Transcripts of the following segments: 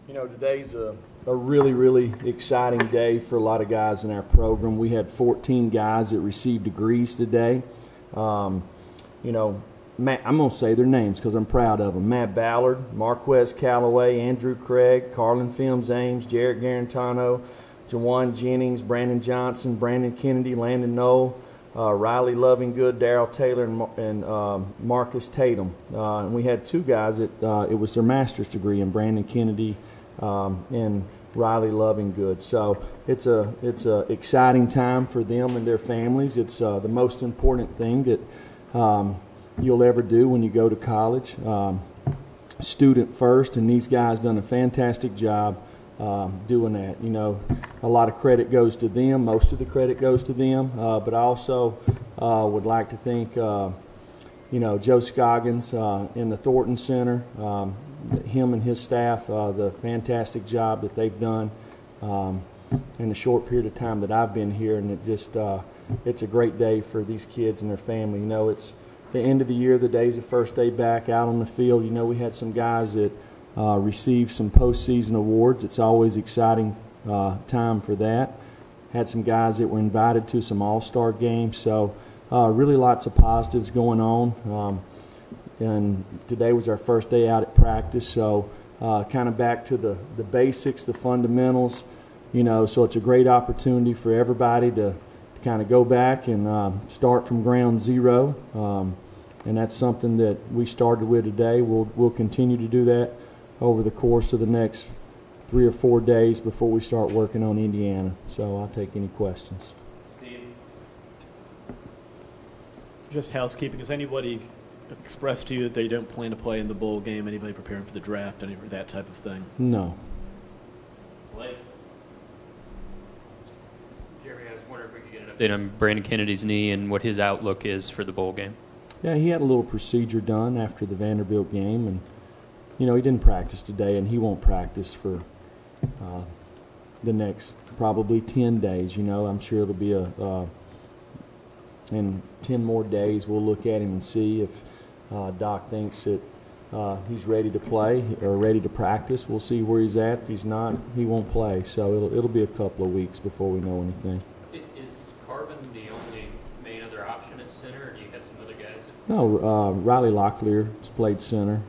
You know, today's a really, really exciting day for a lot of guys in our program. We had 14 guys that received degrees today. You know, Matt, I'm going to say their names because I'm proud of them. Matt Ballard, Marquez Calloway, Andrew Craig, Carlin Films Ames, Jarrett Garantano, Jawan Jennings, Brandon Johnson, Brandon Kennedy, Landon Knoll, Riley Lovingood, Darrell Taylor, and Marcus Tatum. And we had two guys that it was their master's degree in Brandon Kennedy and Riley Lovingood. So it's a exciting time for them and their families. It's the most important thing that you'll ever do when you go to college. Student first, and these guys done a fantastic job doing that. You know, a lot of credit goes to them. Most of the credit goes to them. But I also would like to thank, you know, Joe Scoggins in the Thornton Center, him and his staff, the fantastic job that they've done in the short period of time that I've been here. And it just, it's a great day for these kids and their family. You know, it's the end of the year, the day's the first day back out on the field. You know, we had some guys that received some postseason awards. It's always exciting time for that. Had some guys that were invited to some all-star games. So really lots of positives going on. And today was our first day out at practice. So kind of back to the basics, the fundamentals. You know, so it's a great opportunity for everybody to kind of go back and start from ground zero. And that's something that we started with today. We'll continue to do that over the course of the next 3 or 4 days before we start working on Indiana. So I'll take any questions. Steve? Just housekeeping. Has anybody expressed to you that they don't plan to play in the bowl game? Anybody preparing for the draft? Any that type of thing? No. Blake? Jeremy, I was wondering if we could get an update on Brandon Kennedy's knee and what his outlook is for the bowl game. Yeah, he had a little procedure done after the Vanderbilt game, and you know, he didn't practice today, and he won't practice for the next probably 10 days. You know, I'm sure it'll be in 10 more days we'll look at him and see if Doc thinks that he's ready to play or ready to practice. We'll see where he's at. If he's not, he won't play. So it'll be a couple of weeks before we know anything. Is Carvin the only main other option at center, or do you have some other guys? No, Riley Locklear has played center.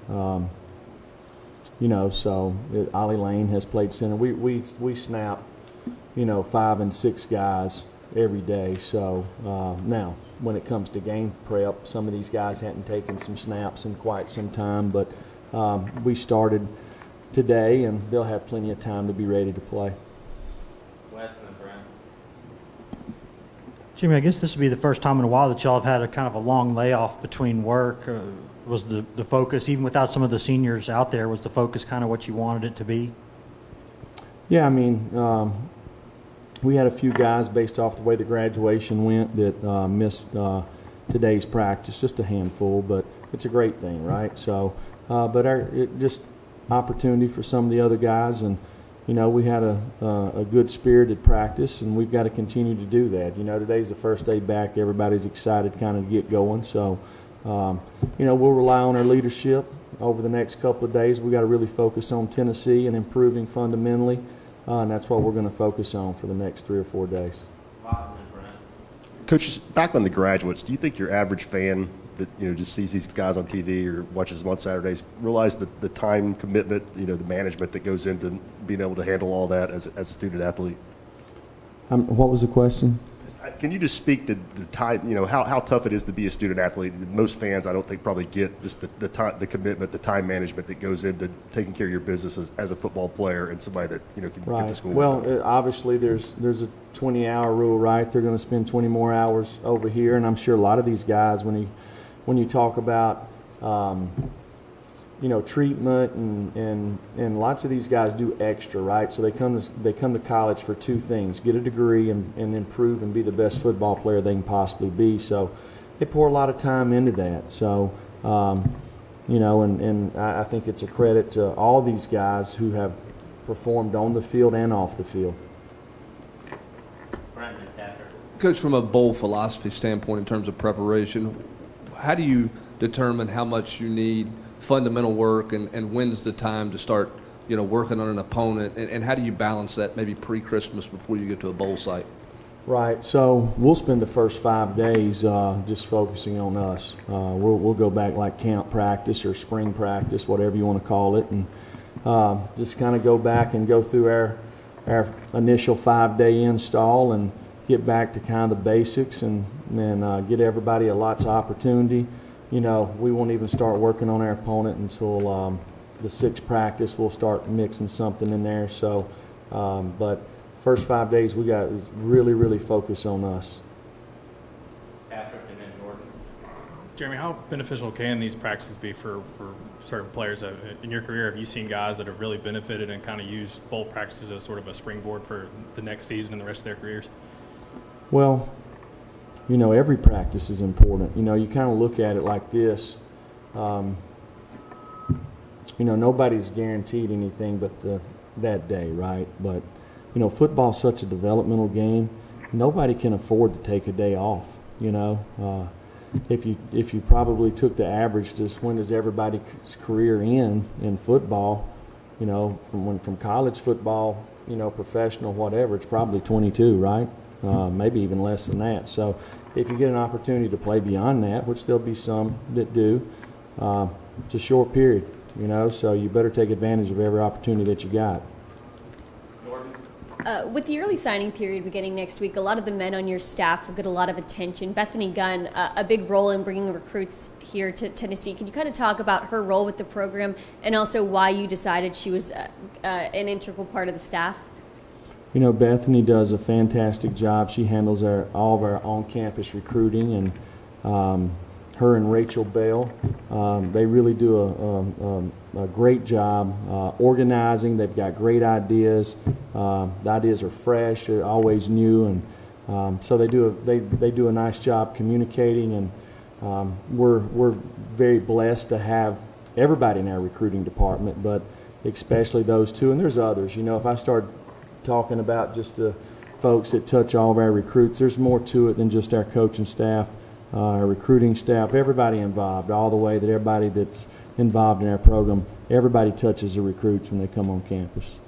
You know, so Ollie Lane has played center. We snap, you know, 5 and 6 guys every day. So now, when it comes to game prep, some of these guys hadn't taken some snaps in quite some time, but we started today, and they'll have plenty of time to be ready to play. Wes and then Brent. Jimmy, I guess this would be the first time in a while that y'all have had a kind of a long layoff between work. Was the focus, even without some of the seniors out there, was the focus kind of what you wanted it to be? Yeah, I mean, we had a few guys based off the way the graduation went that missed today's practice, just a handful, but it's a great thing, right? So, but just opportunity for some of the other guys, and you know, we had a good spirited practice, and we've got to continue to do that. You know, today's the first day back. Everybody's excited kind of to get going. So, you know, we'll rely on our leadership over the next couple of days. We've got to really focus on Tennessee and improving fundamentally, and that's what we're going to focus on for the next 3 or 4 days. Coach, back on the graduates, do you think your average fan that, you know, just sees these guys on TV or watches them on Saturdays realize the time commitment, you know, the management that goes into being able to handle all that as a student athlete? What was the question? Can you just speak to the time, you know, how tough it is to be a student athlete? Most fans, I don't think, probably get just the time, the commitment, the time management that goes into taking care of your business as a football player and somebody that, you know, can get to school. Well, obviously there's a 20-hour rule, right? They're going to spend 20 more hours over here, and I'm sure a lot of these guys, when you talk about you know, treatment and lots of these guys do extra, right? So they come to college for 2 things: get a degree and improve and be the best football player they can possibly be. So they pour a lot of time into that. So you know, and I think it's a credit to all these guys who have performed on the field and off the field. Coach, from a bowl philosophy standpoint in terms of preparation, how do you determine how much you need fundamental work and when's the time to start working on an opponent, and how do you balance that maybe pre-Christmas before you get to a bowl site? Right. So we'll spend the first 5 days just focusing on us. We'll go back like camp practice or spring practice, whatever you want to call it, and just kind of go back and go through our initial 5-day install and get back to kind of the basics and get everybody lots of opportunity. We won't even start working on our opponent until the 6th practice. We'll start mixing something in there. So, but first 5 days we got is really, really focus on us. Patrick and then Jordan. Jeremy, how beneficial can these practices be for certain players? In your career, have you seen guys that have really benefited and kind of used bowl practices as sort of a springboard for the next season and the rest of their careers? Well, every practice is important. You kind of look at it like this. Nobody's guaranteed anything but that day, right? But football's such a developmental game. Nobody can afford to take a day off. If you probably took the average, just when does everybody's career end in football? From college football, professional, whatever, it's probably 22, right? Maybe even less than that. So if you get an opportunity to play beyond that, which there'll be some that do, it's a short period, so you better take advantage of every opportunity that you got. Jordan. With the early signing period beginning next week, a lot of the men on your staff will get a lot of attention. Bethany Gunn, a big role in bringing recruits here to Tennessee. Can you kind of talk about her role with the program and also why you decided she was an integral part of the staff? Bethany does a fantastic job. She handles all of our on-campus recruiting, and her and Rachel Bell, they really do a great job organizing. They've got great ideas. The ideas are fresh, they're always new, and so they do a nice job communicating. And we're very blessed to have everybody in our recruiting department, but especially those two. And there's others. If I start talking about just the folks that touch all of our recruits, there's more to it than just our coaching staff, our recruiting staff, everybody involved, all the way that everybody that's involved in our program, everybody touches the recruits when they come on campus.